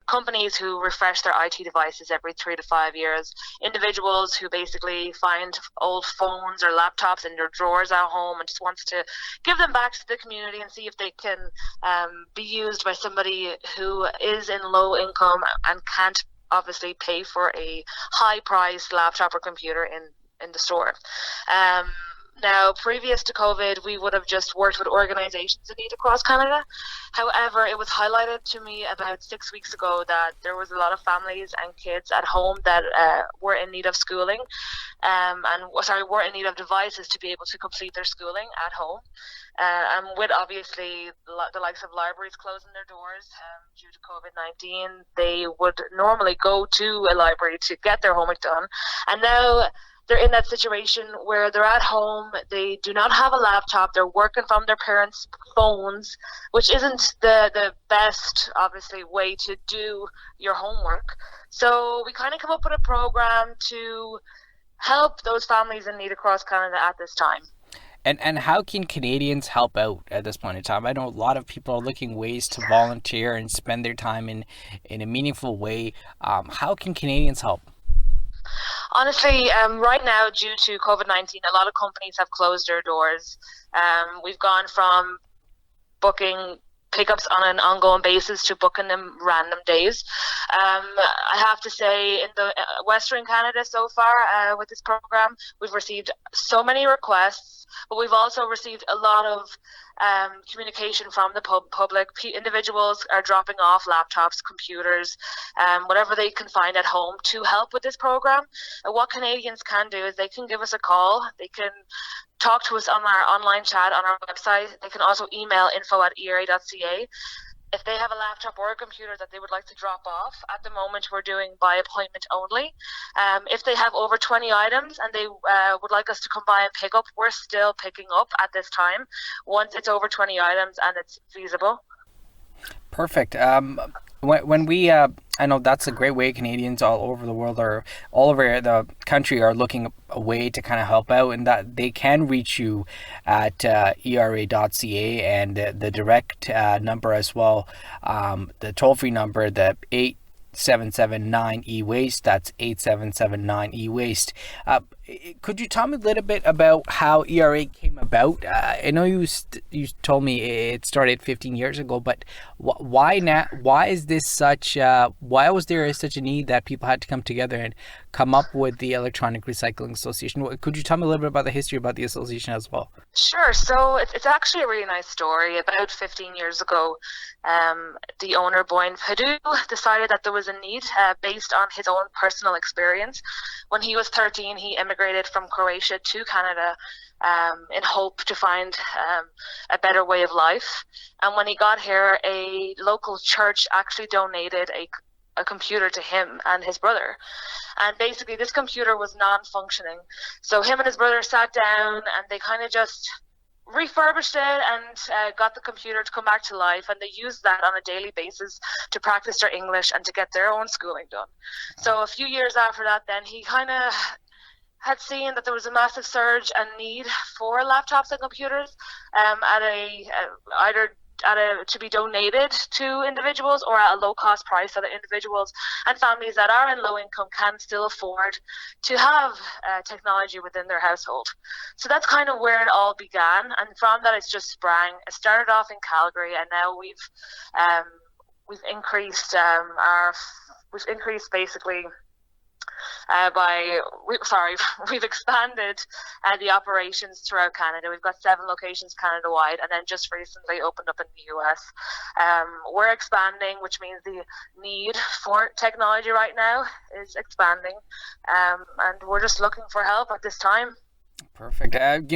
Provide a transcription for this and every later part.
companies who refresh their IT devices every 3 to 5 years, individuals who basically find old phones or laptops in their drawers at home and just wants to give them back to the community and see if they can be used by somebody who is in low income and can't obviously pay for a high priced laptop or computer in the store. Now, previous to COVID, we would have just worked with organisations in need across Canada. However, it was highlighted to me about 6 weeks ago that there was a lot of families and kids at home that were in need of schooling, were in need of devices to be able to complete their schooling at home. And with obviously the likes of libraries closing their doors due to COVID-19, they would normally go to a library to get their homework done. And now they're in that situation where they're at home, they do not have a laptop, they're working from their parents' phones, which isn't the best, obviously, way to do your homework. So we kind of come up with a program to help those families in need across Canada at this time. And how can Canadians help out at this point in time? I know a lot of people are looking ways to volunteer and spend their time in a meaningful way. How can Canadians help? Honestly, right now, due to COVID-19, a lot of companies have closed their doors. We've gone from booking pickups on an ongoing basis to booking them random days. I have to say, in the Western Canada so far with this program, we've received so many requests, but we've also received a lot of communication from the public. Individuals are dropping off laptops, computers, whatever they can find at home to help with this program. And what Canadians can do is they can give us a call. They can talk to us on our online chat on our website. They can also email info@era.ca. If they have a laptop or a computer that they would like to drop off, at the moment we're doing by appointment only. If they have over 20 items and they would like us to come by and pick up, we're still picking up at this time once it's over 20 items and it's feasible. Perfect. When we, I know that's a great way Canadians all over the world or all over the country are looking a way to kind of help out, and that they can reach you at era.ca and the direct number as well, the toll-free number, the 8779-E-WASTE, that's 8779-E-WASTE. Could you tell me a little bit about how ERA came about? I know you told me it started 15 years ago, but why now? Why is this such? Why was there such a need that people had to come together and come up with the Electronic Recycling Association? Could you tell me a little bit about the history about the association as well? Sure. So it's actually a really nice story. About 15 years ago, the owner, Boyan Padu, decided that there was a need based on his own personal experience. When he was 13, he emigrated from Croatia to Canada in hope to find a better way of life. And when he got here, a local church actually donated a computer to him and his brother. And basically this computer was non-functioning. So him and his brother sat down and they kind of just refurbished it and got the computer to come back to life, and they used that on a daily basis to practice their English and to get their own schooling done. So a few years after that, then he kind of had seen that there was a massive surge and need for laptops and computers to be donated to individuals or at a low cost price so that individuals and families that are in low income can still afford to have technology within their household. So that's kind of where it all began, and from that it's just sprang. It started off in Calgary, and now we've increased basically we've expanded the operations throughout Canada. We've got 7 locations Canada-wide, and then just recently opened up in the US. We're expanding, which means the need for technology right now is expanding, and we're just looking for help at this time. Perfect. It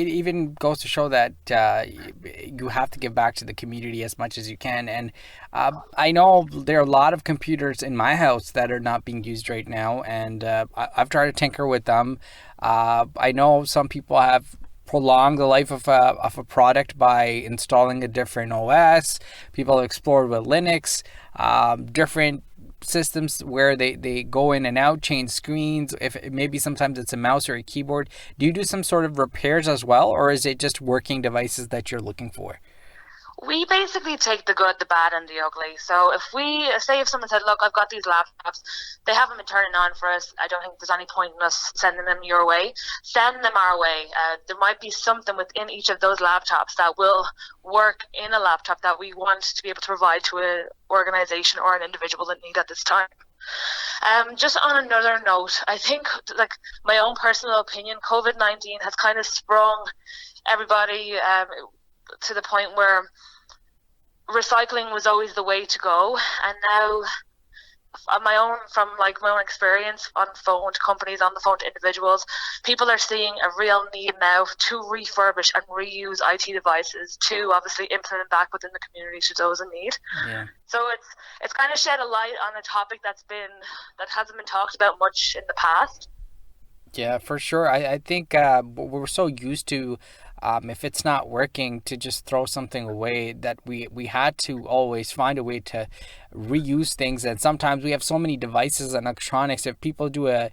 even goes to show that you have to give back to the community as much as you can. And I know there are a lot of computers in my house that are not being used right now, and I've tried to tinker with them. I know some people have prolonged the life of a product by installing a different OS. People have explored with Linux, different systems where they go in and out, change screens. If maybe sometimes it's a mouse or a keyboard. Do you do some sort of repairs as well, or is it just working devices that you're looking for? We basically take the good, the bad, and the ugly. So if we say, if someone said, "Look, I've got these laptops, they haven't been turning on for us. I don't think there's any point in us sending them your way. Send them our way. There might be something within each of those laptops that will work in a laptop that we want to be able to provide to an organization or an individual that need at this time." Just on another note, I think, like, my own personal opinion, COVID-19 has kind of sprung everybody to the point where recycling was always the way to go, and now on my own experience, on the phone to companies, on the phone to individuals, people are seeing a real need now to refurbish and reuse IT devices to obviously implement back within the community to those in need. Yeah. So it's kind of shed a light on a topic that hasn't been talked about much in the past. Yeah, for sure. I think we're so used to, if it's not working, to just throw something away, that we had to always find a way to reuse things. And sometimes we have so many devices and electronics. If people do a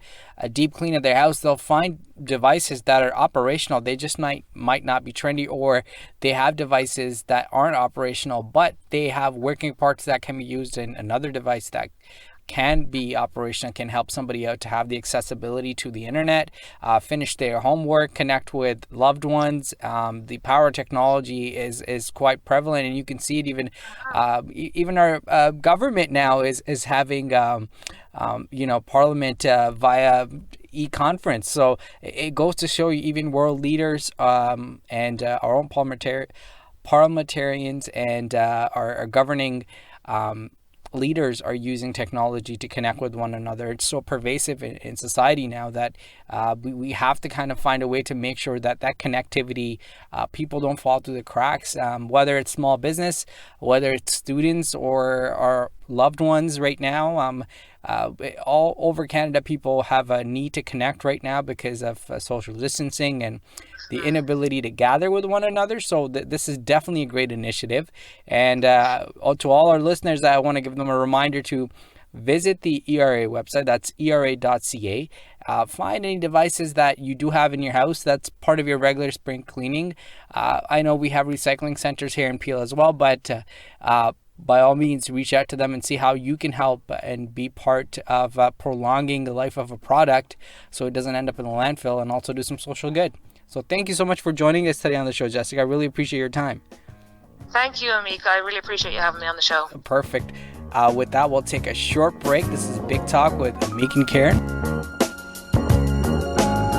deep clean of their house, they'll find devices that are operational. They just might not be trendy, or they have devices that aren't operational, but they have working parts that can be used in another device that can be operational, can help somebody out to have the accessibility to the internet, finish their homework, connect with loved ones. The power technology is quite prevalent, and you can see it even our government now is having Parliament via e-conference. So it goes to show you, even world leaders and our own parliamentarians and our governing leaders are using technology to connect with one another. It's so pervasive in society now that we have to kind of find a way to make sure that that connectivity, people don't fall through the cracks, whether it's small business, whether it's students or our loved ones right now. All over Canada, people have a need to connect right now because of social distancing and the inability to gather with one another. So this is definitely a great initiative. And to all our listeners, I want to give them a reminder to visit the ERA website. That's era.ca. Find any devices that you do have in your house that's part of your regular spring cleaning. I know we have recycling centers here in Peel as well, but by all means, reach out to them and see how you can help and be part of prolonging the life of a product so it doesn't end up in the landfill, and also do some social good. So thank you so much for joining us today on the show, Jessica. I really appreciate your time. Thank you, Amika. I really appreciate you having me on the show. Perfect. With that, we'll take a short break. This is Big Talk with Amika and Karen.